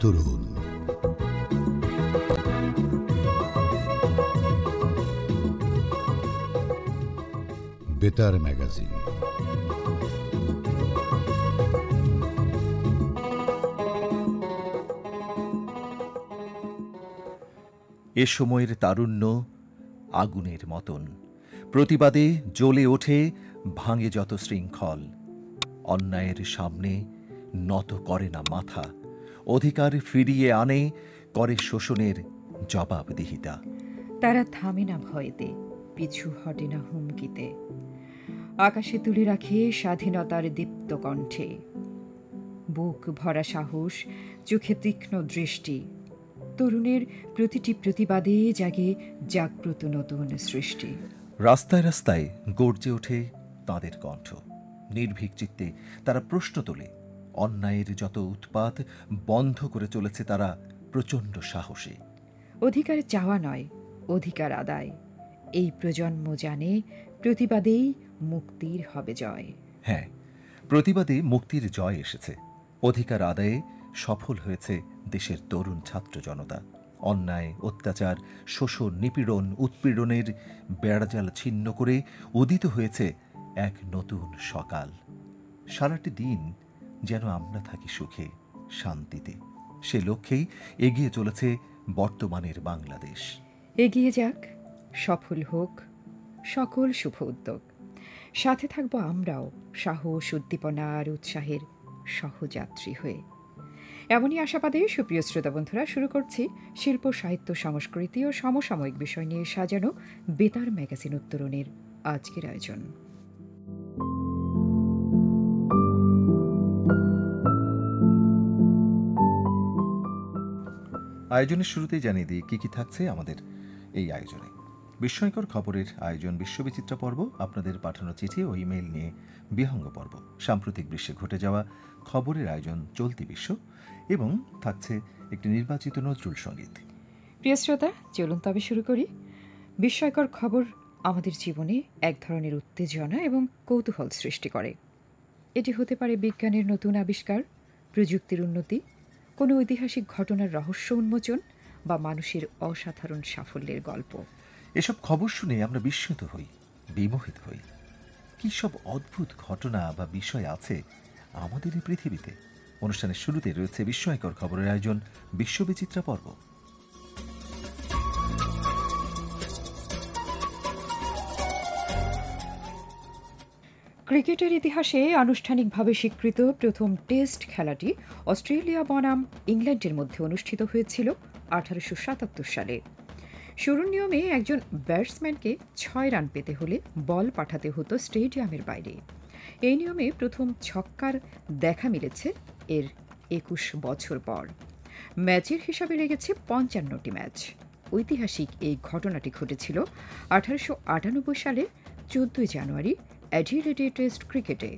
উত্তরণ। বেতার ম্যাগাজিন। এ সময়ের তারুণ্য আগুনের মতন, প্রতিবাদে জ্বলে ওঠে, ভাঙে যত শৃঙ্খল। অন্যায়ের সামনে নত করে না মাথা, অধিকার ফিরিয়ে আনে, করে শোষণের জবাবদিহিতা। তারা থামে না ভয়েতে, পিছু হটে না হুমকিতে, আকাশে তুলে রাখে স্বাধীনতার দীপ্ত কণ্ঠে। বুক ভরা সাহস, চোখে তীক্ষ্ণ দৃষ্টি, তরুণের প্রতিটি প্রতিবাদে জাগে জাগ্রত নতুন সৃষ্টি। রাস্তায় রাস্তায় গর্জে ওঠে তাঁদের কণ্ঠ, নির্ভীক চিত্তে তারা প্রশ্ন তোলে। অন্যায়ের যত উৎপাত বন্ধ করে চলেছে তারা প্রচণ্ড সাহসে। অধিকার চাওয়া নয়, অধিকার আদায়। এই প্রজন্ম জানে প্রতিবাদেই মুক্তির হবে জয়। হ্যাঁ, প্রতিবাদে মুক্তির জয় এসেছে। অধিকার আদায়ে সফল হয়েছে দেশের তরুণ ছাত্র জনতা। অন্যায়, অত্যাচার, শোষণ, নিপীড়ন, উৎপীড়নের বেড়াজাল ছিন্ন করে উদিত হয়েছে এক নতুন সকাল। সারাটি দিন যেন আমরা থাকি সুখে, শান্তিতে। সে লক্ষ্যেই এগিয়ে চলেছে বর্তমানের বাংলাদেশ। এগিয়ে যাক, সফল হোক সকল শুভ উদ্যোগ। সাথে থাকব আমরাও, সাহস, উদ্দীপনা আর উৎসাহের সহযাত্রী হয়ে। এমনই আশাবাদে সুপ্রিয় শ্রোতা বন্ধুরা, শুরু করছি শিল্প, সাহিত্য, সংস্কৃতি ও সমসাময়িক বিষয় নিয়ে সাজানো বেতার ম্যাগাজিন উত্তরণের আজকের আয়োজন। আয়োজনের শুরুতেই জানিয়ে দিই কি থাকছে আমাদের এই আয়োজনে। বিস্ময়কর খবরের আয়োজন, বিশ্ববিচিত্রা পর্ব, আপনাদের পাঠানো চিঠি ও ইমেইল নিয়ে বিহঙ্গ পর্ব, সাম্প্রতিক বিশ্বে ঘটে যাওয়া খবরের আয়োজন চলতি বিশ্ব, এবং থাকছে একটি নির্বাচিত নজরুল সঙ্গীত। প্রিয় শ্রোতা, চলুন তবে শুরু করি। বিস্ময়কর খবর আমাদের জীবনে এক ধরনের উত্তেজনা এবং কৌতূহল সৃষ্টি করে। এটি হতে পারে বিজ্ঞানের নতুন আবিষ্কার, প্রযুক্তির উন্নতি, কোনো ঐতিহাসিক ঘটনার রহস্য উন্মোচন বা মানুষের অসাধারণ সাফল্যের গল্প। এসব খবর শুনে আমরা বিস্মিত হই, বিমোহিত হই। কী সব অদ্ভুত ঘটনা বা বিষয় আছে আমাদের এই পৃথিবীতে। অনুষ্ঠানের শুরুতে রয়েছে বিস্ময়কর খবরের আয়োজন, বিশ্ববিচিত্রা পর্ব। ক্রিকেটের ইতিহাসে আনুষ্ঠানিকভাবে স্বীকৃত প্রথম টেস্ট খেলাটি অস্ট্রেলিয়া বনাম ইংল্যান্ডের মধ্যে অনুষ্ঠিত হয়েছিল 1877 সালে। শুরুর নিয়মে একজন ব্যাটসম্যানকে 6 রান পেতে হলে বল পাঠাতে হতো স্টেডিয়ামের বাইরে। এই নিয়মে প্রথম ছক্কার দেখা মিলেছে এর 21 বছর পর। ম্যাচের হিসাবে লেগেছে 55টি ম্যাচ। ঐতিহাসিক এই ঘটনাটি ঘটেছিল 1898 সালে 14 জানুয়ারি অ্যাডিলেডে টেস্ট ক্রিকেটে।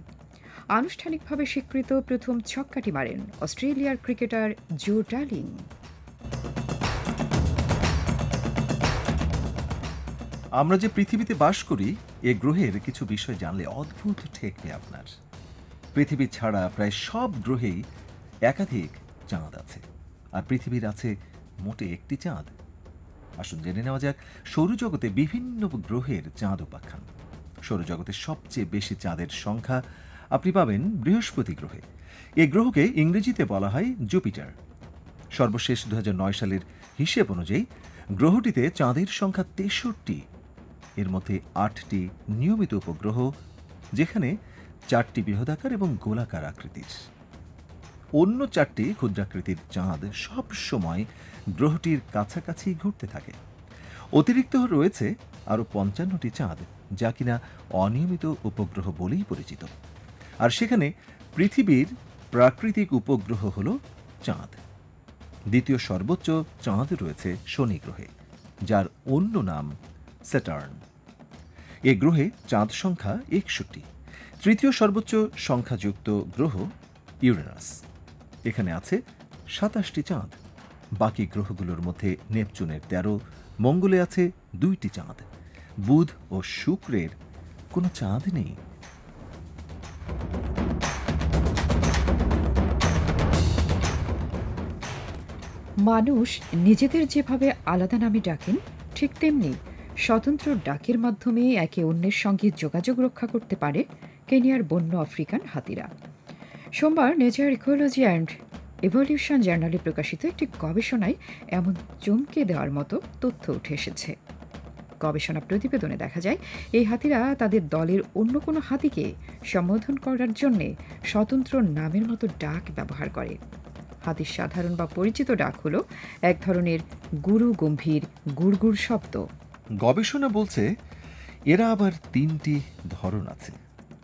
আনুষ্ঠানিকভাবে স্বীকৃত প্রথম ছক্কাটি মারেন অস্ট্রেলিয়ার ক্রিকেটার জো ডার্লিং। আমরা যে পৃথিবীতে বাস করি, এ গ্রহের কিছু বিষয় জানলে অদ্ভুত ঠেকবে আপনার। পৃথিবী ছাড়া প্রায় সব গ্রহেই একাধিক চাঁদ আছে, আর পৃথিবীর আছে মোটে একটি চাঁদ। আসুন জেনে নেওয়া যাক সৌরজগতে বিভিন্ন গ্রহের চাঁদ উপাখ্যান। সৌরজগতের সবচেয়ে বেশি চাঁদের সংখ্যা আপনি পাবেন বৃহস্পতি গ্রহে। এই গ্রহকে ইংরেজিতে বলা হয় জুপিটার। সর্বশেষ 2009 সালের হিসেব অনুযায়ী গ্রহটিতে চাঁদের সংখ্যা 63। এর মধ্যে 8টি নিয়মিত উপগ্রহ, যেখানে 4টি বৃহদাকার এবং গোলাকার আকৃতির। অন্য 4টি ক্ষুদ্রাকৃতির চাঁদ সব সময় গ্রহটির কাছাকাছি ঘুরতে থাকে। অতিরিক্ত রয়েছে আরও 55টি চাঁদ, যা কিনা অনিয়মিত উপগ্রহ বলেই পরিচিত। আর সেখানে পৃথিবীর প্রাকৃতিক উপগ্রহ হল চাঁদ। দ্বিতীয় সর্বোচ্চ চাঁদ রয়েছে শনি গ্রহে, যার অন্য নাম স্যাটার্ন। এ গ্রহে চাঁদ সংখ্যা 61। তৃতীয় সর্বোচ্চ সংখ্যাযুক্ত গ্রহ ইউরেনাস। এখানে আছে 27টি চাঁদ। বাকি গ্রহগুলোর মধ্যে নেপচুনের 13, মঙ্গলে আছে 2টি চাঁদ। বুধ ও শুক্রের কোনো চাঁদ নেই। মানুষ নিজেদের যেভাবে আলাদা নামে ডাকেন, ঠিক তেমনি স্বতন্ত্র ডাকের মাধ্যমে একে অন্যের সঙ্গে যোগাযোগ রক্ষা করতে পারে কেনিয়ার বন্য আফ্রিকান হাতিরা। সোমবার নেচার ইকোলজি অ্যান্ড ইভলিউশন জার্নালে প্রকাশিত একটি গবেষণায় এমন চমকে দেওয়ার মতো তথ্য উঠে এসেছে। গবেষণা প্রতিবেদনে দেখা যায় এই হাতিরা তাদের দলের অন্য কোনো হাতিকে সম্বোধন করার জন্যে স্বতন্ত্র নামের মতো ডাক ব্যবহার করে। হাতির সাধারণ বা পরিচিত ডাক হলো এক ধরনের গুরু গম্ভীর গুড়গুড় শব্দ। গবেষণা বলছে এরা আবার 3টি ধরন আছে।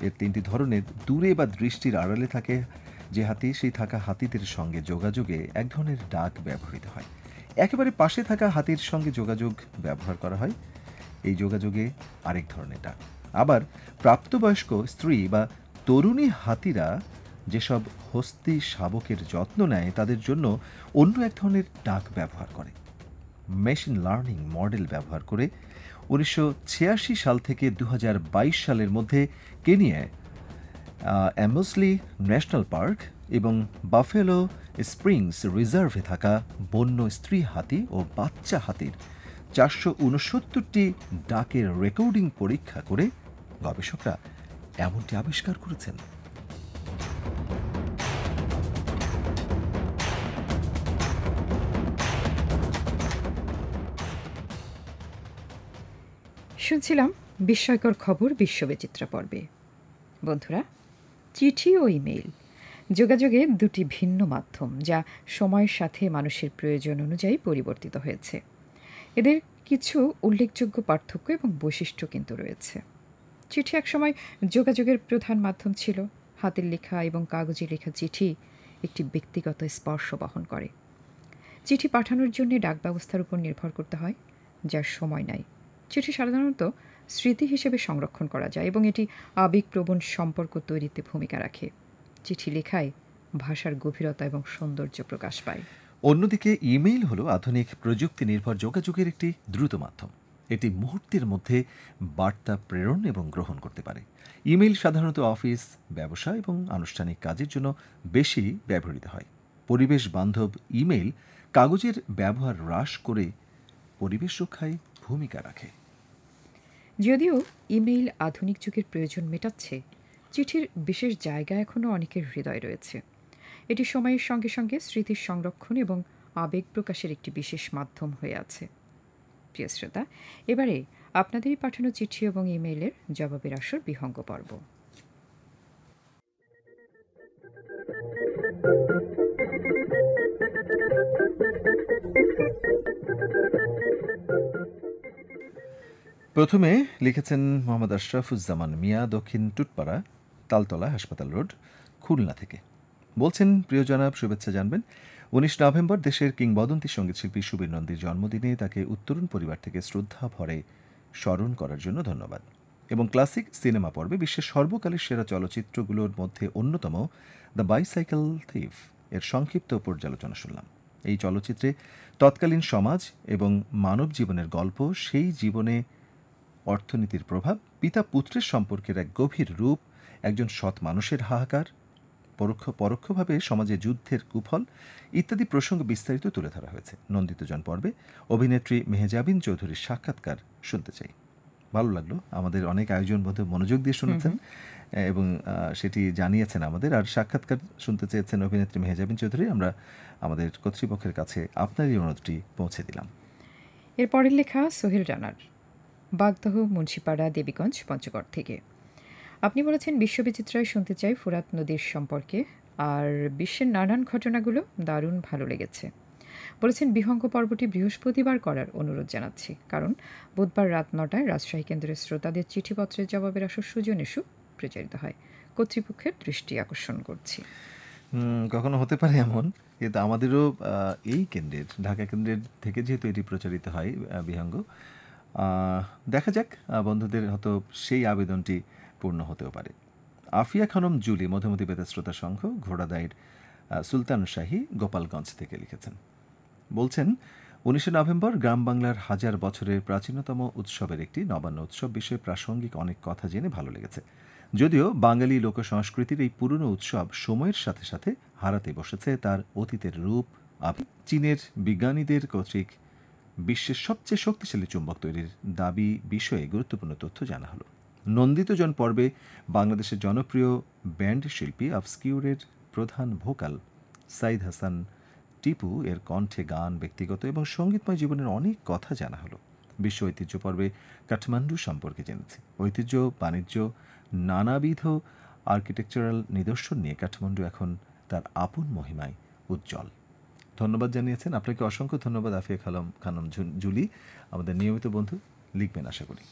এর 3টি ধরনের দূরে বা দৃষ্টির আড়ালে থাকে যে হাতি, সেই থাকা হাতিদের সঙ্গে যোগাযোগে এক ধরনের ডাক ব্যবহৃত হয়। একেবারে পাশে থাকা হাতির সঙ্গে যোগাযোগ ব্যবহার করা হয় এই যোগাযোগে আরেক ধরনের ডাক। আবার প্রাপ্তবয়স্ক স্ত্রী বা তরুণী হাতিরা যেসব হস্তি শাবকের যত্ন নেয় তাদের জন্য অন্য এক ধরনের ডাক ব্যবহার করে। মেশিন লার্নিং মডেল ব্যবহার করে 1986 সাল থেকে 2022 সালের মধ্যে কেনিয়ায় অ্যামোসলি ন্যাশনাল পার্ক এবং বাফেলো স্প্রিংস রিজার্ভে থাকা বন্য স্ত্রী হাতি ও বাচ্চা হাতির 469টি ডাকের রেকর্ডিং পরীক্ষা করে গবেষকরা এমনটি আবিষ্কার করেছেন। শুনছিলাম বিস্ময়কর খবর বিশ্ববিচিত্রা পর্বে। বন্ধুরা, চিঠি ও ইমেইল যোগাযোগের দুটি ভিন্ন মাধ্যম, যা সময়ের সাথে মানুষের প্রয়োজন অনুযায়ী পরিবর্তিত হয়েছে। এদের কিছু উল্লেখযোগ্য পার্থক্য এবং বৈশিষ্ট্য কিন্তু রয়েছে। চিঠি একসময় যোগাযোগের প্রধান মাধ্যম ছিল। হাতের লেখা এবং কাগজে লেখা চিঠি একটি ব্যক্তিগত স্পর্শ বহন করে। চিঠি পাঠানোর জন্য ডাক ব্যবস্থার উপর নির্ভর করতে হয়, যার সময় নাই। চিঠি সাধারণত স্মৃতি হিসেবে সংরক্ষণ করা যায় এবং এটি আবেগপ্রবণ সম্পর্ক তৈরিতে ভূমিকা রাখে। চিঠি লেখায় ভাষার গভীরতা এবং সৌন্দর্য প্রকাশ পায়। অন্যদিকে ইমেইল হলো আধুনিক প্রযুক্তি নির্ভর যোগাযোগের একটি দ্রুত মাধ্যম। এটি মুহূর্তের মধ্যে বার্তা প্রেরণ এবং গ্রহণ করতে পারে। ইমেইল সাধারণত অফিস, ব্যবসা এবং আনুষ্ঠানিক কাজের জন্য বেশি ব্যবহৃত হয়। পরিবেশ বান্ধব ইমেইল কাগজের ব্যবহার হ্রাস করে পরিবেশ রক্ষায় ভূমিকা রাখে। যদিও ইমেইল আধুনিক যুগের প্রয়োজন মেটাচ্ছে, চিঠির বিশেষ জায়গা এখনও অনেকের হৃদয় রয়েছে। এটি সময়ের সঙ্গে সঙ্গে স্মৃতির সংরক্ষণ এবং আবেগ প্রকাশের একটি বিশেষ মাধ্যম হয়ে আছে। প্রিয় শ্রোতা, এবারে আপনাদেরই পাঠানো চিঠি এবং ইমেইলের জবাবের আসর বিহঙ্গ পর্ব। প্রথমে লিখেছেন মোহাম্মদ আশরাফুজ্জামান মিয়া, দক্ষিণ টুটপাড়া, তালতলা হাসপাতাল রোড, খুলনা থেকে। বলছেন, প্রিয় জনাব, শুভেচ্ছা জানবেন। 19 নভেম্বর দেশের কিংবদন্তি সঙ্গীতশিল্পী সুবীর নন্দীর জন্মদিনে তাকে উত্তরণ পরিবার থেকে শ্রদ্ধা ভরে স্মরণ করার জন্য ধন্যবাদ। এবং ক্লাসিক সিনেমা পর্বে বিশ্বের সর্বকালের সেরা চলচ্চিত্রগুলোর মধ্যে অন্যতম দ্য বাইসাইকেল থিফ এর সংক্ষিপ্ত পর্যালোচনা শুনলাম। এই চলচ্চিত্রে তৎকালীন সমাজ এবং মানব জীবনের গল্প, সেই জীবনে অর্থনীতির প্রভাব, পিতা পুত্রের সম্পর্কের এক গভীর রূপ, একজন সৎ মানুষের হাহাকার, পরোক্ষভাবে সমাজে যুদ্ধের কুফল ইত্যাদি প্রসঙ্গ বিস্তারিত তুলে ধরা হয়েছে। নন্দিতজন পর্বে অভিনেত্রী মেহজাবিন চৌধুরীর সাক্ষাৎকার শুনতে চাই। ভালো লাগলো, আমাদের অনেক আয়োজন বোধ মনোযোগ দিয়ে শুনেছেন এবং সেটি জানিয়েছেন আমাদের। আর সাক্ষাৎকার শুনতে চেয়েছেন অভিনেত্রী মেহজাবিন চৌধুরী। আমরা আমাদের কর্তৃপক্ষের কাছে আপনার এই অনুরোধটি পৌঁছে দিলাম। এরপরের লেখা সোহেল রানার, বাগদহ, মুন্সিপাড়া, দেবীগঞ্জ, পঞ্চগড় থেকে। আপনি বলেছেন, বিশ্ববিচিত্রায় শুনতে চাই ফুরাত নদীর সম্পর্কে, আর বিশ্বের নানান ঘটনাগুলো দারুণ ভালো লেগেছে। বলেছেন, বিহঙ্গ পর্বটি বৃহস্পতিবার করার অনুরোধ জানাচ্ছি, কারণ বুধবার রাত 9টায় রাজশাহী কেন্দ্রের শ্রোতাদের চিঠিপত্রের জবাবের আসর সুজন ইস্যু প্রচারিত হয়। কর্তৃপক্ষের দৃষ্টি আকর্ষণ করছি। কখনো হতে পারে এমন, কিন্তু আমাদেরও এই কেন্দ্রের, ঢাকা কেন্দ্রের থেকে যেহেতু এটি প্রচারিত হয় বিহঙ্গ, দেখা যাক বন্ধুদের হয়তো সেই আবেদনটি পূর্ণ হতেও পারে। আফিয়া খানম জুলি, মধুমতি বেতার শ্রোতা সংঘ, ঘোড়াদাইর সুলতান শাহী, গোপালগঞ্জ থেকে লিখেছেন। বলছেন, 19 নভেম্বর গ্রাম বাংলার হাজার বছরের প্রাচীনতম উৎসবের একটি নবান্ন উৎসব বিষয়ে প্রাসঙ্গিক অনেক কথা জেনে ভালো লেগেছে। যদিও বাঙালি লোকসংস্কৃতির এই পুরনো উৎসব সময়ের সাথে সাথে হারাতে বসেছে তার অতীতের রূপ চীনের বিজ্ঞানীদের কর্তৃক বিশ্বের সবচেয়ে শক্তিশালী চুম্বক তৈরির দাবি বিষয়ে গুরুত্বপূর্ণ তথ্য জানা হলো। নন্দিতজন পর্বে বাংলাদেশের জনপ্রিয় ব্যান্ড শিল্পী অবস্কিউরের প্রধান ভোকাল সাইদ হাসান টিপু এর কণ্ঠে গান, ব্যক্তিগত এবং সঙ্গীতময় জীবনের অনেক কথা জানা হলো। বিশ্ব ঐতিহ্য পর্বে কাঠমান্ডু সম্পর্কে জেনেছি। ঐতিহ্য, বাণিজ্য, নানাবিধ আর্কিটেকচারাল নিদর্শন নিয়ে কাঠমান্ডু এখন তার আপন মহিমায় উজ্জ্বল। ধন্যবাদ জানিয়েছেন। আপনাকে অসংখ্য ধন্যবাদ আফিয়া খানম জুলি, আমাদের নিয়মিত বন্ধু। লিখবেন আশা করি।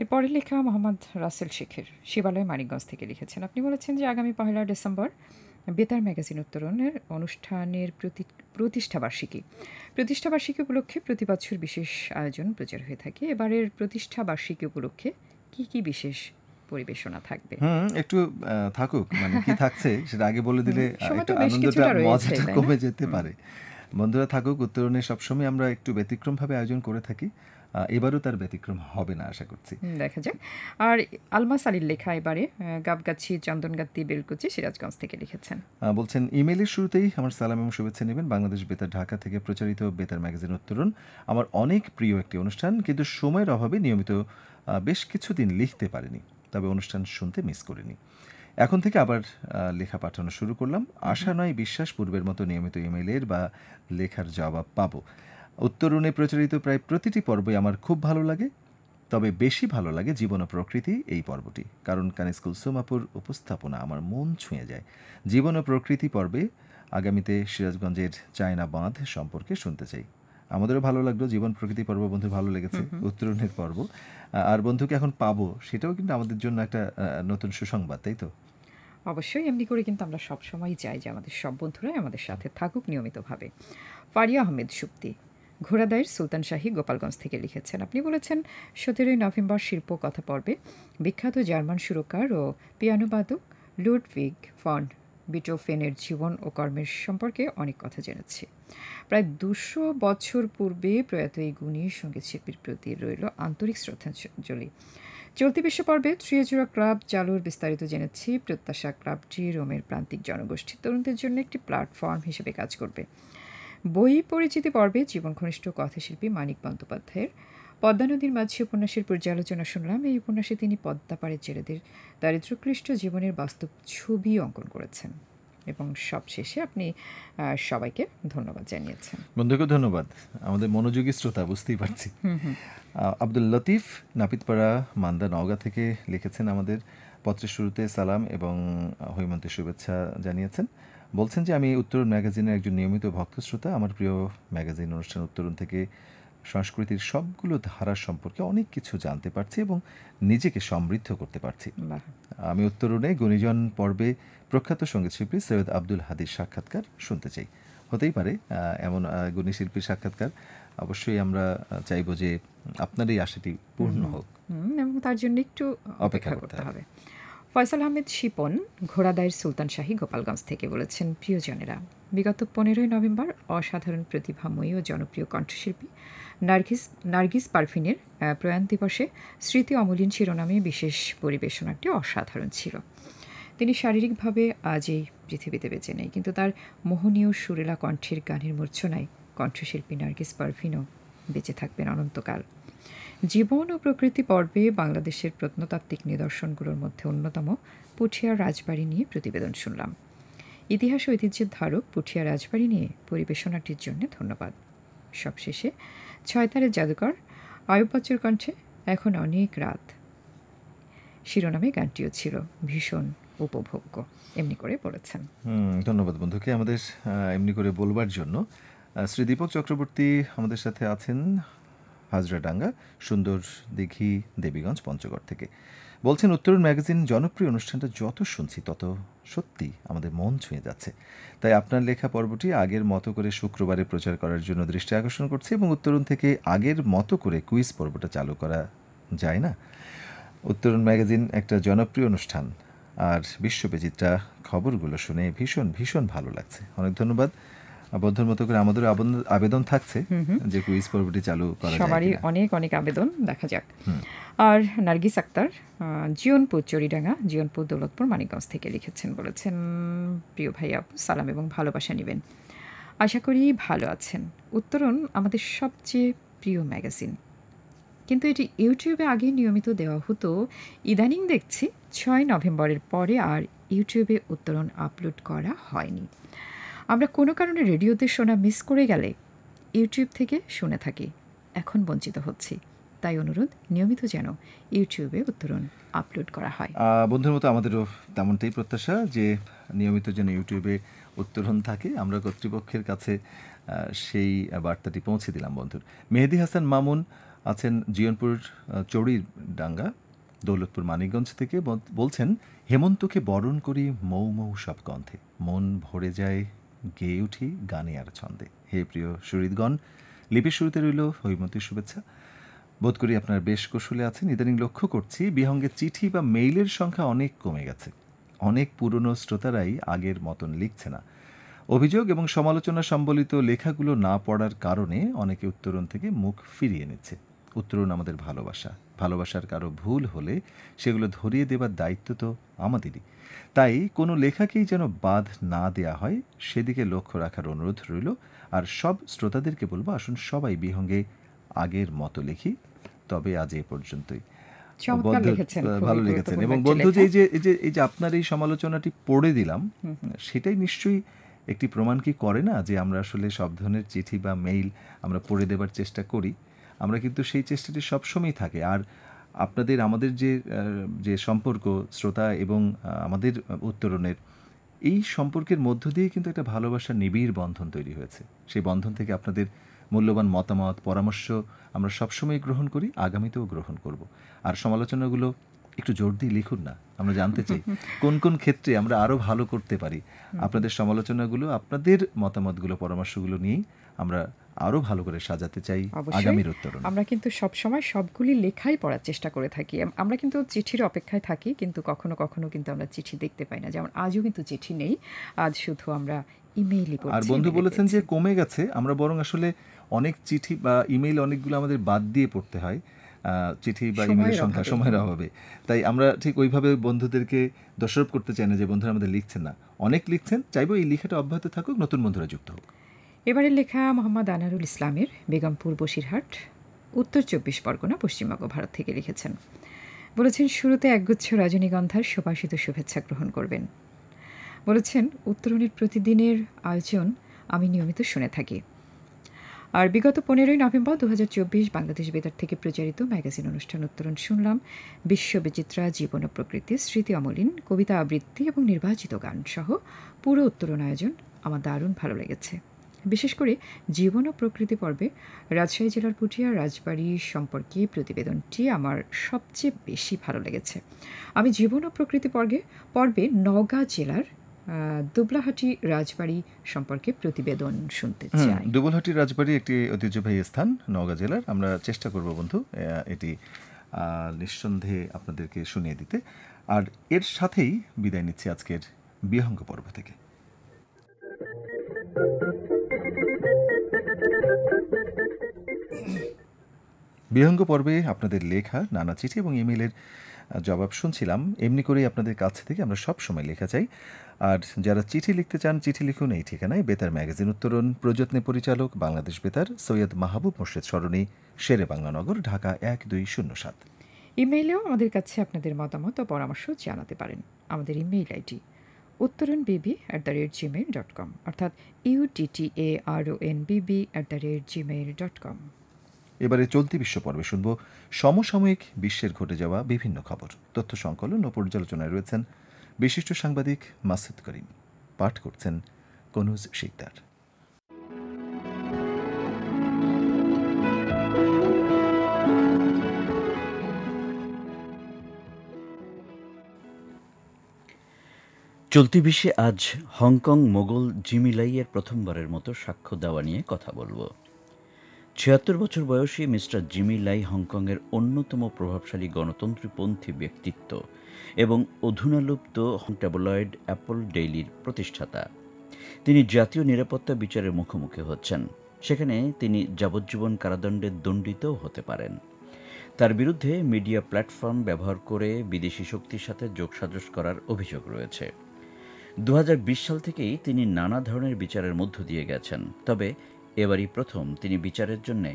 এরপরে লেখা মোহাম্মদ রাসেল শেখের শিবালয় মানিকগঞ্জ থেকে লিখেছেন। আপনি বলেছেন যে আগামী 1 ডিসেম্বর বেতার ম্যাগাজিন উত্তরণের অনুষ্ঠানের প্রতিষ্ঠাবার্ষিকী উপলক্ষে প্রতি বছর বিশেষ আয়োজন প্রচার হয়ে থাকে। এবারের প্রতিষ্ঠাবার্ষিকী উপলক্ষে কি বিশেষ পরিবেশনা থাকবে? একটু থাকুক, মানে কি থাকছে সেটা আগে বলে দিলে সময় একটু তো বেশ আনন্দটা, কিছুটা রয়েছে, মজাটা তাই না? কমে যেতে পারে। বন্ধুরা থাকুক, উত্তরণে সবসময় আমরা একটু ব্যতিক্রমভাবে আয়োজন করে থাকি। এবারও তার ব্যতিক্রম হবে না আশা করছি। দেখা যাক। আর আলমাস আলীর লেখা এবারে গাবগাছি, চন্দনগাতি, বেলকুচি, সিরাজগঞ্জ থেকে লিখেছেন। বলছেন, ইমেইলের শুরুতেই আমার সালাম এবং শুভেচ্ছা নেবেন। বাংলাদেশ বেতার ঢাকা থেকে প্রচারিত বেতার ম্যাগাজিন উত্তরণ আমার অনেক প্রিয় একটি অনুষ্ঠান, কিন্তু সময়ের অভাবে নিয়মিত বেশ কিছুদিন লিখতে পারিনি, তবে অনুষ্ঠান শুনতে মিস করিনি। এখন থেকে আবার লেখা পাঠানো শুরু করলাম। আশা নয় বিশ্বাস, পূর্বের মতো নিয়মিত ইমেইলের বা লেখার জবাব পাবো। উত্তরণে প্রচারিত প্রায় প্রতিটি পর্বই আমার খুব ভালো লাগে, তবে বেশি ভালো লাগে জীবন ও প্রকৃতি এই পর্বটি, কারণ কানিজ কুলসুমাপুর উপস্থাপনা আমার মন ছুঁয়ে যায়। জীবন ও প্রকৃতি পর্বে আগামীতে সিরাজগঞ্জের চায়না বাঁধ সম্পর্কে শুনতে চাই। আমাদেরও ভালো লাগলো জীবন প্রকৃতি পর্ব, বন্ধু ভালো লেগেছে উত্তরণের পর্ব। আর বন্ধুকে এখন পাবো, সেটাও কিন্তু আমাদের জন্য একটা নতুন সুসংবাদ, তাই তো? অবশ্যই, এমনি করে কিন্তু আমরা সবসময় চাই যে আমাদের সব বন্ধুরাই আমাদের সাথে থাকুক নিয়মিতভাবে। ফারিয়া আহমেদ সুপ্তি ঘোড়াদাইর সুলতান শাহী গোপালগঞ্জ থেকে লিখেছেন। আপনি বলেছেন 17 নভেম্বর শিল্প কথা পর্বে বিখ্যাত জার্মান সুরকার ও পিয়ানোবাদক লুডভিগ ফন বিটোফেনের জীবন ও কর্মের সম্পর্কে অনেক কথা জেনেছি। প্রায় 200 বছর পূর্বে প্রয়াত এই গুণী সঙ্গীত শিল্পীর প্রতি রইল আন্তরিক শ্রদ্ধাঞ্জলি। চলতি বিশ্ব পর্বে ত্রিজোড়া ক্লাব চালুর বিস্তারিত জেনেছি। প্রত্যাশা ক্লাবটি রোমের প্রান্তিক জনগোষ্ঠী তরুণদের জন্য একটি প্ল্যাটফর্ম হিসেবে কাজ করবে। বই পরিচিতি পর্বে জীবন ঘনিষ্ঠ কথাশিল্পী মানিক বন্দ্যোপাধ্যায়ের পদ্মা নদীর মাঝি উপন্যাসের পর্যালোচনা শুনলাম। এই উপন্যাসে তিনি পদ্মাপাড়ের জেলেদের দারিদ্র্যক্লিষ্ট জীবনের বাস্তব ছবি অঙ্কন করেছেন। এবং সবশেষে আপনি সবাইকে ধন্যবাদ জানিয়েছেন। বন্ধুকে ধন্যবাদ, আমাদের মনোযোগী শ্রোতা, বুঝতেই পারছি। আব্দুল লতিফ নাপিতপাড়া মান্দা নওগাঁ থেকে লিখেছেন। আমাদের পত্রের শুরুতে সালাম এবং হৈমন্তের শুভেচ্ছা জানিয়েছেন। বলছেন যে আমি উত্তরণ ম্যাগাজিনের একজন নিয়মিত ভক্ত শ্রোতা। আমার প্রিয় ম্যাগাজিন অনুষ্ঠান উত্তরণ থেকে সংস্কৃতির সবগুলো ধারা সম্পর্কে অনেক কিছু জানতে পারছি এবং নিজেকে সমৃদ্ধ করতে পারছি। আমি উত্তরণে গুণীজন পর্বে প্রখ্যাত সঙ্গীতশিল্পী সৈয়দ আব্দুল হাদির সাক্ষাৎকার শুনতে চাই। হতেই পারে এমন গুণী শিল্পীর সাক্ষাৎকার, অবশ্যই আমরা চাইব যে আপনার এই আশাটি পূর্ণ হোক, এবং তার জন্য একটু অপেক্ষা করতে হবে। ফয়সাল আহমেদ শিপন ঘোড়াদাইর সুলতান শাহী গোপালগঞ্জ থেকে বলেছেন, প্রিয়জনেরা, বিগত 15 নভেম্বর অসাধারণ প্রতিভাময়ী ও জনপ্রিয় কণ্ঠশিল্পী নার্গিস পারভিনের প্রয়াণ দিবসে স্মৃতি অমলিন শিরোনামে বিশেষ পরিবেশনাটি অসাধারণ ছিল। তিনি শারীরিকভাবে আজ এই পৃথিবীতে বেঁচে নেই, কিন্তু তার মোহনীয় সুরেলা কণ্ঠের গানের মূর্ছনায় কণ্ঠশিল্পী নার্গিস পারভিনও বেঁচে থাকবেন অনন্তকাল। জীবন ও প্রকৃতি পর্বে বাংলাদেশের প্রত্নতাত্ত্বিক নিদর্শনগুলোর মধ্যে অন্যতম পুঠিয়া রাজবাড়ি নিয়ে প্রতিবেদন শুনলাম। ইতিহাস ঐতিহ্যের ধারক পুঠিয়া রাজবাড়ি নিয়ে পরিবেশনাটির জন্য ধন্যবাদ। সবশেষে 6 তারের জাদুকর আয়ুব বাচ্চুর কণ্ঠে এখন অনেক রাত শিরোনামে গানটিও ছিল ভীষণ উপভোগ্য। এমনি করে বলেছেন। ধন্যবাদ বন্ধুকে আমাদের এমনি করে বলবার জন্য। শ্রী দীপক চক্রবর্তী আমাদের সাথে আছেন হাজরাডাঙ্গা সুন্দর দিঘি দেবীগঞ্জ পঞ্চগড় থেকে। বলছেন, উত্তরণ ম্যাগাজিন জনপ্রিয় অনুষ্ঠানটা যত শুনছি তত সত্যি আমাদের মন ছুঁয়ে যাচ্ছে। তাই আপনার লেখা পর্বটি আগের মতো করে শুক্রবারে প্রচার করার জন্য দৃষ্টি আকর্ষণ করছে এবং উত্তরণ থেকে আগের মতো করে কুইজ পর্বটা চালু করা যায় না? উত্তরণ ম্যাগাজিন একটা জনপ্রিয় অনুষ্ঠান, আর বিশ্ববিচিত্রা খবরগুলো শুনে ভীষণ ভীষণ ভালো লাগছে। অনেক ধন্যবাদ। বন্ধুর মতো করে আমাদের আবেদন থাকছে যে কুইজ পর্বটি চালু করা যায়। সবারই অনেক অনেক আবেদন, দেখা যাক। আর নার্গিস আক্তার জিয়নপুর চরিডাঙ্গা, জিয়নপুর দৌলতপুর মানিকগঞ্জ থেকে লিখেছেন। বলেছেন, প্রিয় ভাই আপু, সালাম এবং ভালোবাসা নেবেন। আশা করি ভালো আছেন। উত্তরণ আমাদের সবচেয়ে প্রিয় ম্যাগাজিন। কিন্তু এটি ইউটিউবে আগে নিয়মিত দেওয়া হতো। ইদানিং দেখছি 6 নভেম্বরের পরে আর ইউটিউবে উত্তরণ আপলোড করা হয়নি। আমরা কোনো কারণে রেডিওতে শোনা মিস করে গেলে ইউটিউব থেকে শুনে থাকি। এখন বঞ্চিত হচ্ছি। তাই অনুরোধ, নিয়মিত যেন ইউটিউবে উত্তরণ আপলোড করা হয়। বন্ধুর মতো আমাদেরও তেমনটাই প্রত্যাশা যে নিয়মিত যেন ইউটিউবে উত্তরণ থাকে। আমরা কর্তৃপক্ষের কাছে সেই বার্তাটি পৌঁছে দিলাম বন্ধুর। মেহেদি হাসান মামুন আছেন জিয়নপুর চৌড়িডাঙ্গা, দৌলতপুর মানিকগঞ্জ থেকে বলছেন, হেমন্তকে বরণ করি মৌ মৌ সব গন্ধে, মন ভরে যায় গেয়ে উঠি গানে আর ছন্দে। হে প্রিয় সুহৃদগণ, লিপির শুরুতে রইল হৈমন্তীর শুভেচ্ছা। বোধ করি আপনার বেশ কৌশলে আছেন। ইদানিং লক্ষ্য করছি বিহঙ্গে চিঠি বা মেইলের সংখ্যা অনেক কমে গেছে। অনেক পুরনো শ্রোতারাই আগের মতন লিখছে না। অভিযোগ এবং সমালোচনা সম্বলিত লেখাগুলো না পড়ার কারণে অনেকে উত্তরণ থেকে মুখ ফিরিয়ে নিচ্ছে। উত্তরণ আমাদের ভালোবাসা, ভালোবাসার কারো ভুল হলে সেগুলো ধরিয়ে দেবার দায়িত্ব তো আমাদেরই। তাই কোনো লেখাকেই যেন বাদ না দেয়া হয় সেদিকে লক্ষ্য রাখার অনুরোধ রইল। আর সব শ্রোতাদেরকে বলবো, আসুন সবাই বিহঙ্গে আগের মতো লিখি। তবে আজ এ পর্যন্তই। চমৎকার লিখেছেন, খুবই ভালো লিখেছেন। গুরুত্বপূর্ণ এবং একটি বন্ধু যে লেখা। এই যে আপনার এই সমালোচনাটি পড়ে দিলাম, সেটাই নিশ্চয়ই একটি প্রমাণ কি করে না যে আমরা আসলে সব ধরনের চিঠি বা মেইল আমরা পড়ে দেবার চেষ্টা করি। আমরা কিন্তু সেই চেষ্টাটি সবসময়ই থাকে। আর আপনাদের আমাদের যে সম্পর্ক শ্রোতা এবং আমাদের উত্তরণের, এই সম্পর্কের মধ্য দিয়ে কিন্তু একটা ভালোবাসার নিবিড় বন্ধন তৈরি হয়েছে। সেই বন্ধন থেকে আপনাদের মূল্যবান মতামত, পরামর্শ আমরা সবসময় গ্রহণ করি, আগামীতেও গ্রহণ করব। আর সমালোচনাগুলো একটু জোর দিয়ে লিখুন না, আমরা জানতে চাই কোন কোন ক্ষেত্রে আমরা আরও ভালো করতে পারি। আপনাদের সমালোচনাগুলো, আপনাদের মতামতগুলো, পরামর্শগুলো নিয়েই আমরা আরও ভালো করে সাজাতে চাই অবশ্যই আগামীর উত্তরণ। আমরা কিন্তু সবসময় সবগুলি লেখাই পড়ার চেষ্টা করে থাকি। আমরা কিন্তু চিঠির অপেক্ষায় থাকি, কিন্তু কখনো কখনো কিন্তু আমরা চিঠি দেখতে পাই না। যেমন আজও কিন্তু চিঠি নেই, আজ শুধু আমরা ইমেইলই পড়ছি। আর বন্ধু বলেছেন যে কমে গেছে, আমরা বরং আসলে অনেক চিঠি বা ইমেইল অনেকগুলো আমাদের বাদ দিয়ে পড়তে হয়, চিঠি বা ইমেইলের সংখ্যা সময়ের অভাবে। তাই আমরা ঠিক ওইভাবে বন্ধুদেরকে দোষারোপ করতে চাই না যে বন্ধুরা আমাদের লিখছেন না। অনেক লিখছেন, চাইবো এই লেখাটা অব্যাহত থাকুক, নতুন বন্ধুরা যুক্ত হোক। এবারের লেখা মোহাম্মদ আনারুল ইসলামের, বেগমপুর বসিরহাট, উত্তর 24 পরগনা, পশ্চিমবঙ্গ, ভারত থেকে লিখেছেন। বলেছেন, শুরুতে একগুচ্ছ রজনীগন্ধার সুবাসিত শুভেচ্ছা গ্রহণ করবেন। বলেছেন, উত্তরণের প্রতিদিনের আয়োজন আমি নিয়মিত শুনে থাকি। আর বিগত 15 নভেম্বর 2024 বাংলাদেশ বেতার থেকে প্রচারিত ম্যাগাজিন অনুষ্ঠান উত্তরণ শুনলাম। বিশ্ববিচিত্রা, জীবন ও প্রকৃতি, স্মৃতি অমলিন, কবিতা আবৃত্তি এবং নির্বাচিত গান সহ পুরো উত্তরণ আয়োজন আমার দারুণ ভালো লেগেছে। বিশেষ করে জীবন ও প্রকৃতি পর্বে রাজশাহী জেলার পুঠিয়া রাজবাড়ি সম্পর্কে প্রতিবেদনটি আমার সবচেয়ে বেশি ভালো লেগেছে। আমি জীবন ও প্রকৃতি পর্বে নওগাঁ জেলার দুবলাহাটি রাজবাড়ি সম্পর্কে প্রতিবেদন শুনতে চাই। দুবলাহাটি রাজবাড়ি একটি ঐতিহ্যবাহী স্থান নওগাঁ জেলার। আমরা চেষ্টা করব বন্ধু এটি নিঃসন্দেহে আপনাদেরকে শুনিয়ে দিতে। আর এর সাথেই বিদায় নিচ্ছি আজকের বিহঙ্গ পর্ব থেকে। বিহঙ্গ পর্বে আপনাদের লেখা নানা চিঠি এবং ইমেইলের জবাব শুনছিলাম। এমনি করেই আপনাদের কাছ থেকে আমরা সব সময় লেখা চাই। আর যারা চিঠি লিখতে চান, চিঠি লিখুন এই ঠিকানায়। বেতার ম্যাগাজিন উত্তরণ, প্রযত্নে পরিচালক বাংলাদেশ বেতার, সৈয়দ মাহবুব মোর্শেদ সরণি, শেরে বাংলা নগর, ঢাকা 1207। ইমেইলেও আমাদের কাছে আপনাদের মতামত ও পরামর্শ জানাতে পারেন। আমাদের ইমেইল আইডি uttaranbb@gmail.com, অর্থাৎ uttaronbb@gmail.com। এবারে চলতি বিশ্ব পর্বে শুনব সমসাময়িক বিশ্বের ঘটে যাওয়া বিভিন্ন খবর। তথ্য সংকলন ও পর্যালোচনায় রয়েছেন বিশিষ্ট সাংবাদিক মাসুদ করিম। পাঠ করছেন কনুজ শিকদার। চলতি বিশ্বে আজ হংকং মোগল জিমি লাইয়ের প্রথমবারের মতো সাক্ষ্য দেওয়া নিয়ে কথা বলবো। ৭৬ বছর বয়সী মিস্টার জিমি লাই হংকংয়ের অন্যতম প্রভাবশালী গণতন্ত্রপন্থী ব্যক্তিত্ব এবং অধুনালুপ্ত ট্যাবলয়েড অ্যাপল ডেইলির প্রতিষ্ঠাতা। তিনি জাতীয় নিরাপত্তা বিচারের মুখোমুখি হচ্ছেন। সেখানে তিনি যাবজ্জীবন কারাদণ্ডে দণ্ডিতও হতে পারেন। তার বিরুদ্ধে মিডিয়া প্ল্যাটফর্ম ব্যবহার করে বিদেশি শক্তির সাথে যোগসাজশ করার অভিযোগ রয়েছে। 2020 সাল থেকেই তিনি নানা ধরনের বিচারের মধ্য দিয়ে গেছেন, তবে এবারই প্রথম তিনি বিচারের জন্য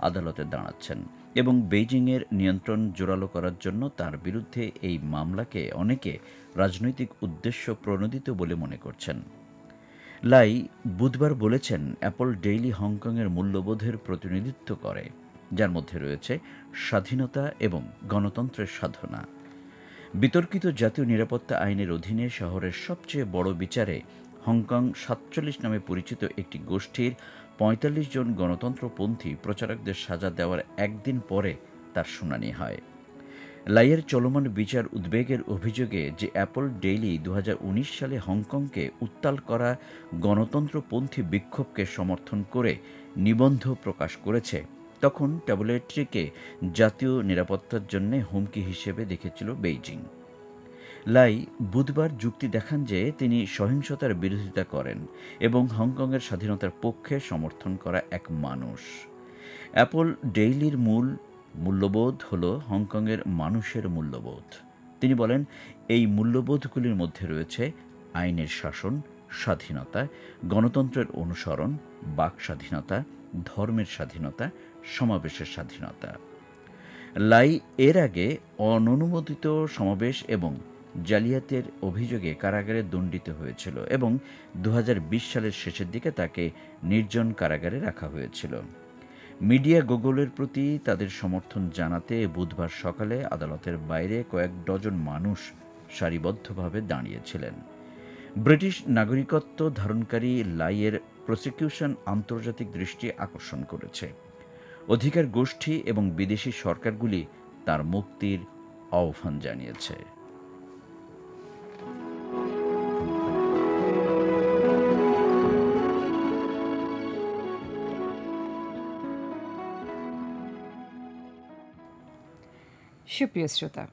আদালতে দাঁড়াচ্ছেন এবং বেইজিংয়ের নিয়ন্ত্রণ জোরালো করার জন্য তার বিরুদ্ধে এই মামলাকে অনেকে রাজনৈতিক উদ্দেশ্য প্রণোদিত বলে মনে করছেন। লাই বুধবার বলেছেন, অ্যাপল ডেইলি হংকংয়ের মূল্যবোধের প্রতিনিধিত্ব করে, যার মধ্যে রয়েছে স্বাধীনতা এবং গণতন্ত্রের সাধনা। বিতর্কিত জাতীয় নিরাপত্তা আইনের অধীনে শহরের সবচেয়ে বড় বিচারে হংকং 47 নামে পরিচিত একটি গোষ্ঠীর 45 জন গণতন্ত্রপন্থী প্রচারকদের সাজা দেওয়ার একদিন পরে তার শুনানি হয়। লাইয়ের চলমান বিচার উদ্বেগের অভিযোগে যে অ্যাপল ডেইলি 2019 সালে হংকংকে উত্তাল করা গণতন্ত্রপন্থী বিক্ষোভকে সমর্থন করে নিবন্ধ প্রকাশ করেছে, তখন ট্যাবলেটটিকে জাতীয় নিরাপত্তার জন্য হুমকি হিসেবে দেখেছিল বেইজিং। লাই বুধবার যুক্তি দেখান যে তিনি সহিংসতার বিরোধিতা করেন এবং হংকংয়ের স্বাধীনতার পক্ষে সমর্থন করা এক মানুষ। অ্যাপল ডেইলির মূল্যবোধ হল হংকংয়ের মানুষের মূল্যবোধ। তিনি বলেন, এই মূল্যবোধগুলির মধ্যে রয়েছে আইনের শাসন, স্বাধীনতা, গণতন্ত্রের অনুসরণ, বাক স্বাধীনতা, ধর্মের স্বাধীনতা, সমাবেশের স্বাধীনতা। লাই এর আগে অননুমোদিত সমাবেশ এবং জালিয়াতির অভিযোগে কারাগারে দণ্ডিত হয়েছিল এবং 2020 সালের শেষের দিকে তাকে নির্জন কারাগারে রাখা হয়েছিল। মিডিয়া গুগলের প্রতি তাদের সমর্থন জানাতে বুধবার সকালে আদালতের বাইরে কয়েক ডজন মানুষ সারিবদ্ধভাবে দাঁড়িয়েছিলেন। ব্রিটিশ নাগরিকত্ব ধারণকারী লাইয়ের প্রসিকিউশন আন্তর্জাতিক দৃষ্টি আকর্ষণ করেছে। অধিকার গোষ্ঠী এবং বিদেশি সরকারগুলি তার মুক্তির আহ্বান জানিয়েছে। সুপ্রিয় শ্রোতা,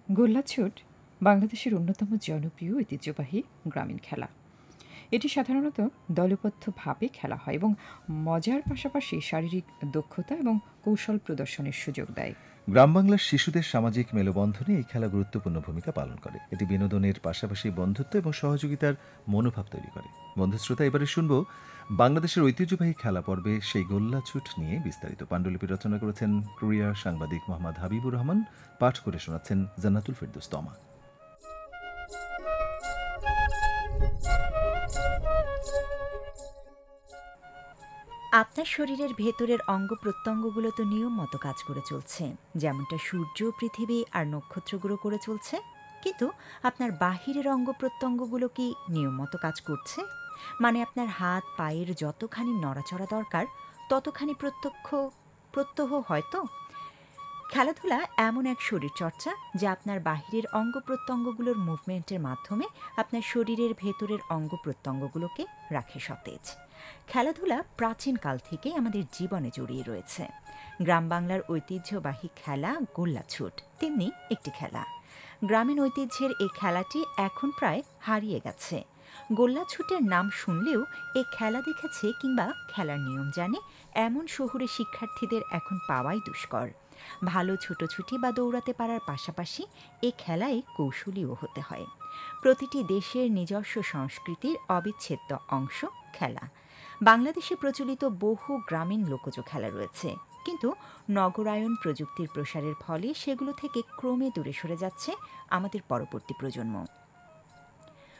গোল্লাছুট বাংলাদেশের অন্যতম জনপ্রিয় ঐতিহ্যবাহী গ্রামীণ খেলা। এটি সাধারণত দলবদ্ধভাবে খেলা হয় এবং মজার পাশাপাশি শারীরিক দক্ষতা এবং কৌশল প্রদর্শনের সুযোগ দেয়। গ্রাম বাংলার শিশুদের সামাজিক মেলবন্ধনে এই খেলা গুরুত্বপূর্ণ ভূমিকা পালন করে। এটি বিনোদনের পাশাপাশি বন্ধুত্ব এবং সহযোগিতার মনোভাব তৈরি করে। বন্ধু শ্রোতা, এবারে শুনব বাংলাদেশের ঐতিহ্যবাহী খেলা পর্বে সেই গোল্লাছুট নিয়ে বিস্তারিত। পাণ্ডুলিপি রচনা করেছেন কোরিয়া সাংবাদিক মোহাম্মদ হাবিবুর রহমান, পাঠ করে শোনাচ্ছেন জান্নাতুল ফেরদৌস তমা। আপনার শরীরের ভেতরের অঙ্গ প্রত্যঙ্গগুলো তো নিয়ম মতো কাজ করে চলছে, যেমনটা সূর্য, পৃথিবী আর নক্ষত্রগুলো করে চলছে। কিন্তু আপনার বাহিরের অঙ্গ প্রত্যঙ্গগুলো কি নিয়ম মতো কাজ করছে? মানে আপনার হাত পায়ের যতখানি নড়াচড়া দরকার ততখানি প্রত্যহ হয়তো। খেলাধুলা এমন এক শরীরচর্চা যা আপনার বাহিরের অঙ্গ প্রত্যঙ্গগুলোর মুভমেন্টের মাধ্যমে আপনার শরীরের ভেতরের অঙ্গ প্রত্যঙ্গগুলোকে রাখে সতেজ। খেলাধুলা প্রাচীনকাল থেকে আমাদের জীবনে জড়িয়ে রয়েছে। গ্রাম বাংলার ঐতিহ্যবাহী খেলা গোল্লাছুট তেমনি একটি খেলা। গ্রামীণ ঐতিহ্যের এই খেলাটি এখন প্রায় হারিয়ে গেছে। গোল্লাছুটের নাম শুনলেও এই খেলা দেখেছে কিংবা খেলার নিয়ম জানে এমন শহুরে শিক্ষার্থীদের এখন পাওয়াই দুষ্কর। ভালো ছুটোছুটি বা দৌড়াতে পারার পাশাপাশি এ খেলায় কৌশলীও হতে হয়। প্রতিটি দেশের নিজস্ব সংস্কৃতির অবিচ্ছেদ্য অংশ খেলা। বাংলাদেশে প্রচলিত বহু গ্রামীণ লোকজ খেলা রয়েছে, কিন্তু নগরায়ন প্রযুক্তির প্রসারের ফলে সেগুলো থেকে ক্রমে দূরে সরে যাচ্ছে আমাদের পরবর্তী প্রজন্ম।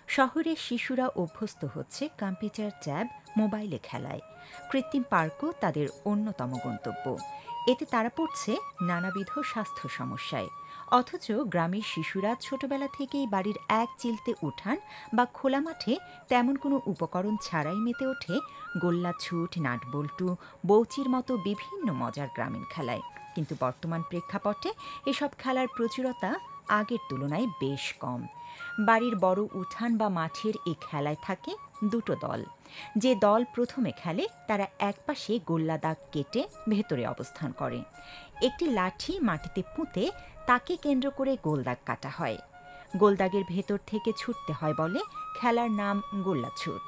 শহরের শিশুরা অভ্যস্ত হচ্ছে কম্পিউটার, ট্যাব, মোবাইলে খেলায়। কৃত্রিম পার্কও তাদের অন্যতম গন্তব্য। এতে তারা পড়ছে নানাবিধ স্বাস্থ্য সমস্যায়। অথচ গ্রামের শিশুরা ছোটবেলা থেকেই বাড়ির এক চিলতে উঠান বা খোলা মাঠে তেমন কোনো উপকরণ ছাড়াই মেতে ওঠে গোল্লাছুট, নাটবল্টু, বৌচির মতো বিভিন্ন মজার গ্রামীণ খেলায়। কিন্তু বর্তমান প্রেক্ষাপটে এসব খেলার প্রচুরতা আগের তুলনায় বেশ কম। বাড়ির বড় উঠান বা মাঠের এই খেলায় থাকে দুটো দল। যে দল প্রথমে খেলে তারা একপাশে গোল্লা দাগ কেটে ভেতরে অবস্থান করে। একটি লাঠি মাটিতে পুঁতে তাকে কেন্দ্র করে গোলদাগ কাটা হয়। গোলদাগের ভেতর থেকে ছুটতে হয় বলে খেলার নাম গোল্লাছুট।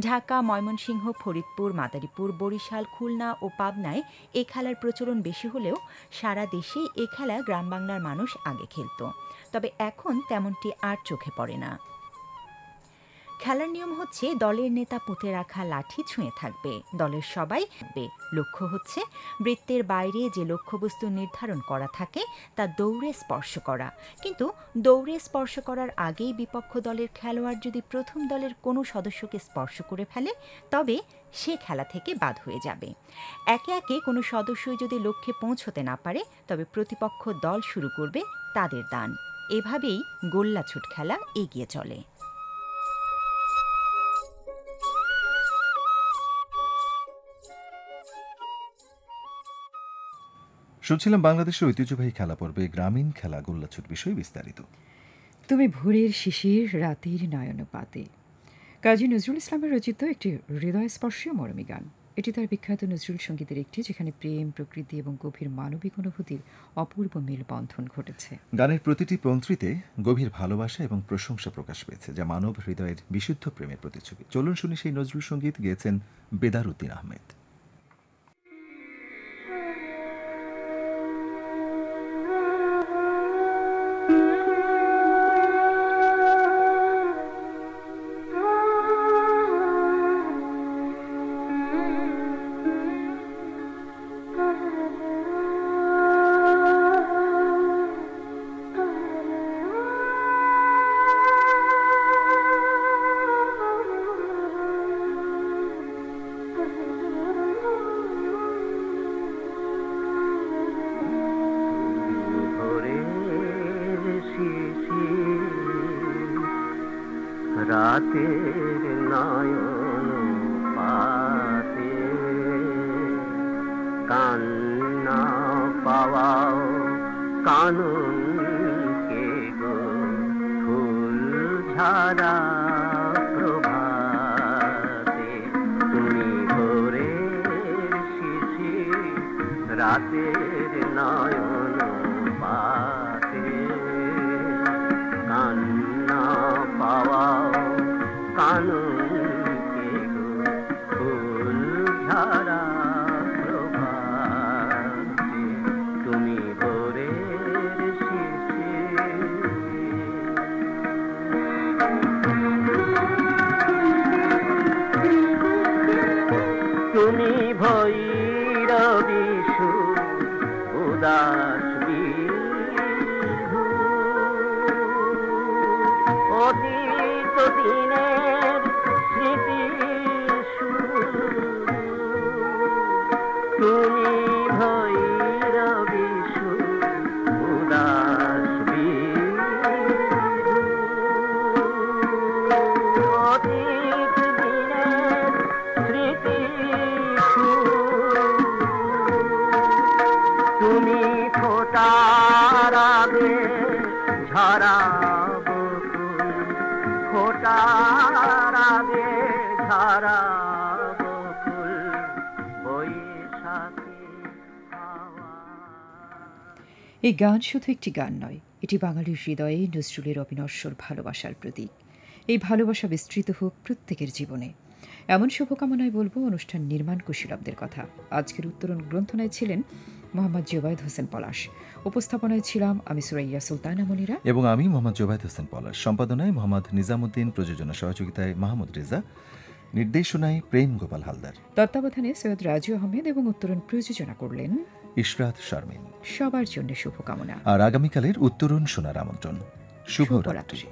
ঢাকা, ময়মনসিংহ, ফরিদপুর, মাদারীপুর, বরিশাল, খুলনা ও পাবনায় এ খেলার প্রচলন বেশি হলেও সারা দেশে এ খেলা গ্রাম বাংলার মানুষ আগে খেলত, তবে এখন তেমনটি আর চোখে পড়ে না। খেলার নিয়ম হচ্ছে দলের নেতা পুঁতে রাখা লাঠি ছুঁয়ে থাকবে, দলের সবাই থাকবে। লক্ষ্য হচ্ছে বৃত্তের বাইরে যে লক্ষ্যবস্তু নির্ধারণ করা থাকে তা দৌড়ে স্পর্শ করা। কিন্তু দৌড়ে স্পর্শ করার আগেই বিপক্ষ দলের খেলোয়াড় যদি প্রথম দলের কোনো সদস্যকে স্পর্শ করে ফেলে তবে সে খেলা থেকে বাদ হয়ে যাবে। একে একে কোনো সদস্যই যদি লক্ষ্যে পৌঁছতে না পারে তবে প্রতিপক্ষ দল শুরু করবে তাদের দান। এভাবেই গোল্লাছুট খেলা এগিয়ে চলে। শুনছিলাম বাংলাদেশের ঐতিহ্যবাহী খেলা পর্বে গ্রামীণ খেলা গোল্লাছুট বিষয়ে বিস্তারিত। তুমি ভোরের শিশির রাতের নয়নপাতে, কাজী নজরুল ইসলামের রচিত একটি হৃদয়স্পর্শীয় মরমী গান। এটি তার বিখ্যাত নজরুল সঙ্গীতের একটি, যেখানে প্রেম, প্রকৃতি এবং গভীর মানবিক অনুভূতির অপূর্ব মেলবন্ধন ঘটেছে। গানের প্রতিটি পংক্তিতে গভীর ভালোবাসা এবং প্রশংসা প্রকাশ পেয়েছে, যা মানব হৃদয়ের বিশুদ্ধ প্রেমের প্রতিচ্ছবি। চলুন শুনি সেই নজরুল সঙ্গীত, গেয়েছেন বেদারউদ্দিন আহমেদ। রাতের নয়ন পাতে কান্না পাওয়াও কানন কে গো ফুল ঝাড়া প্রভাতে তুমি ভোরের শিশির রাতের নয়ন পাতে কান্না পাওয়াও কানন কে গো ফুল ঝাড়া প্রভাতে তুমি ভোরের শিশির। তুমি ভৈরবী সুর উদাস অতীত দিনের স্মৃতি সুর, তুমি ভৈরবী সুর উদাস অতীত দিনের স্মৃতি সুর, তুমি ফোটার আগে ঝরা ফোটার আগে ঝরা বকুল বৈশাখী হাওয়া। এই গান শুধু একটি গান নয়, এটি বাঙালির হৃদয়ে নজরুলের অবিনশ্বর ভালোবাসার প্রতীক। এই ভালোবাসা বিস্তৃত হোক প্রত্যেকের জীবনে, এমন শুভকামনায় বলবো অনুষ্ঠান নির্মাণ কুশীলবদের কথা। আজকের উত্তরণ গ্রন্থনায় ছিলেন মোহাম্মদ জোবায়েদ হোসেন পলাশ, উপস্থাপনায় ছিলাম আমি সুরাইয়া সুলতানা মনিরা এবং আমি মোহাম্মদ জোবায়েদ হোসেন পলাশ। সম্পাদনায় মোহাম্মদ নিজামুদ্দিন, প্রযোজনা সহযোগিতায় মাহমুদ রেজা, নির্দেশনায় প্রেম গোপাল হালদার, তত্ত্বাবধানে সৈয়দ রাজু আহমেদ এবং উত্তরণ প্রযোজনা করলেন ইশরাত শারমিন। সবার জন্য শুভকামনা। আর আগামীকালের উত্তরণ শোনার আমন্ত্রণ। শুভরাত্রি। শুভরাত্রি।